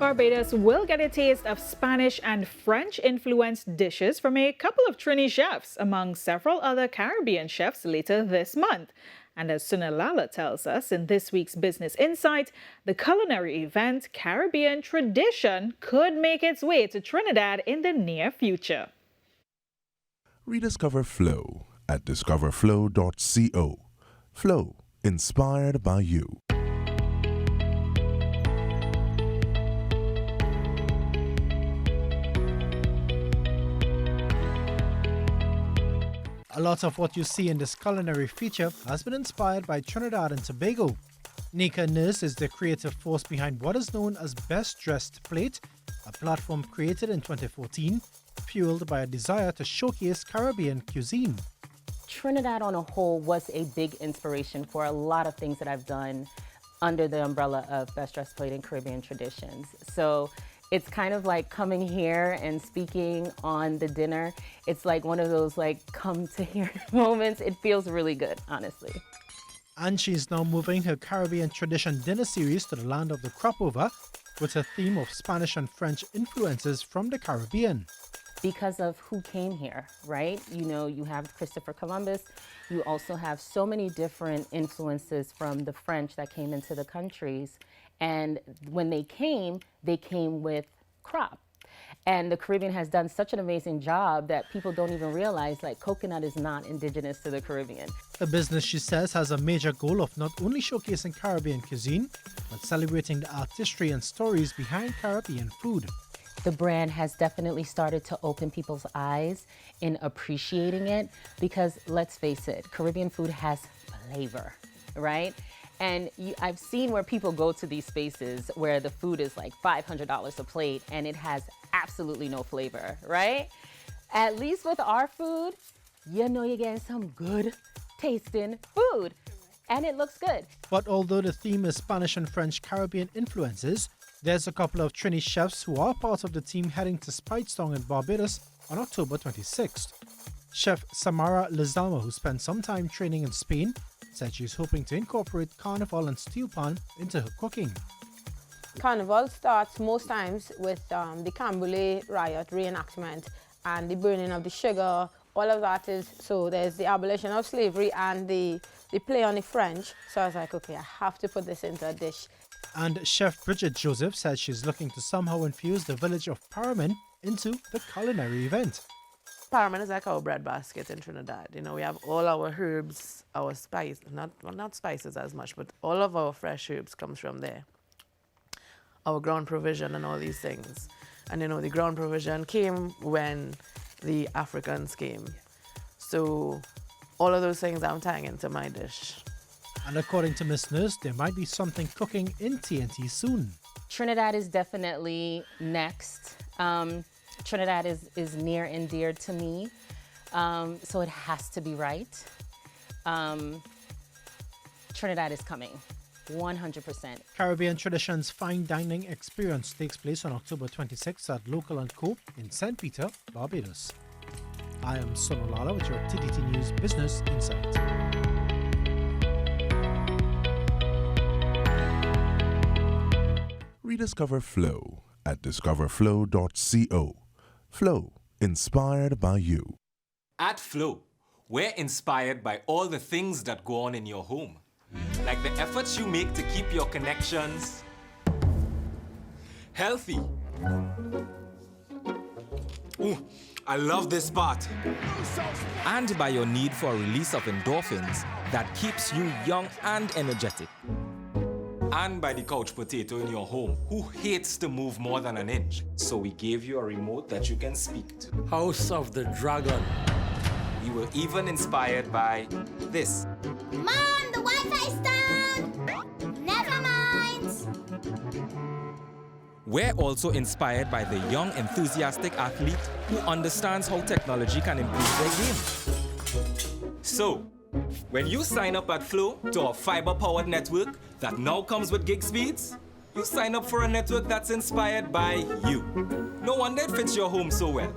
Barbados will get a taste of Spanish and French-influenced dishes from a couple of Trini chefs, among several other Caribbean chefs later this month. And as Sunil Lalla tells us in this week's Business Insight, the culinary event Caribbean Tradition could make its way to Trinidad in the near future. Rediscover Flow at discoverflow.co. Flow, inspired by you. A lot of what you see in this culinary feature has been inspired by Trinidad and Tobago. Nika Nurse is the creative force behind what is known as Best Dressed Plate, a platform created in 2014, fueled by a desire to showcase Caribbean cuisine. Trinidad on a whole was a big inspiration for a lot of things that I've done under the umbrella of Best Dressed Plate and Caribbean Traditions. So it's kind of like coming here and speaking on the dinner. It's like one of those come to here moments. It feels really good, honestly. And she's now moving her Caribbean Tradition dinner series to the land of the crop over with a theme of Spanish and French influences from the Caribbean. Because of who came here, right? You know, you have Christopher Columbus. You also have so many different influences from the French that came into the countries. And when they came with crop. And the Caribbean has done such an amazing job that people don't even realize coconut is not indigenous to the Caribbean. The business, she says, has a major goal of not only showcasing Caribbean cuisine, but celebrating the artistry and stories behind Caribbean food. The brand has definitely started to open people's eyes in appreciating it because, let's face it, Caribbean food has flavor, right? And I've seen where people go to these spaces where the food is like $500 a plate and it has absolutely no flavor, right? At least with our food, you know you're getting some good tasting food and it looks good. But although the theme is Spanish and French Caribbean influences, there's a couple of Trini chefs who are part of the team heading to Spitestone in Barbados on October 26th. Chef Samara Lizalma, who spent some time training in Spain, said she's hoping to incorporate carnival and steel pan into her cooking. Carnival starts most times with the Cambule riot reenactment and the burning of the sugar. All of that is, so there's the abolition of slavery and the play on the French. So I was like, okay, I have to put this into a dish. And Chef Bridget Joseph says she's looking to somehow infuse the village of Paramin into the culinary event. Paramin is like our breadbasket in Trinidad. You know, we have all our herbs, our spice, not spices as much, but all of our fresh herbs comes from there. Our ground provision and all these things. And you know, the ground provision came when the Africans came. So all of those things I'm tying into my dish. And according to Miss Nurse, there might be something cooking in TNT soon. Trinidad is definitely next. Trinidad is near and dear to me, so it has to be right. Trinidad is coming, 100%. Caribbean Tradition's fine dining experience takes place on October 26th at Local & Co. in St. Peter, Barbados. I am Sunil Lalla with your TTT News Business Insight. Rediscover Flow at discoverflow.co. Flow, inspired by you. At Flow, we're inspired by all the things that go on in your home. Like the efforts you make to keep your connections healthy. Ooh, I love this part. And by your need for a release of endorphins that keeps you young and energetic. And by the couch potato in your home, who hates to move more than an inch. So we gave you a remote that you can speak to. House of the Dragon. We were even inspired by this. Mom, the Wi-Fi's down! Never mind! We're also inspired by the young, enthusiastic athlete who understands how technology can improve their game. So, when you sign up at Flow to our fiber-powered network that now comes with gig speeds, you sign up for a network that's inspired by you. No wonder it fits your home so well.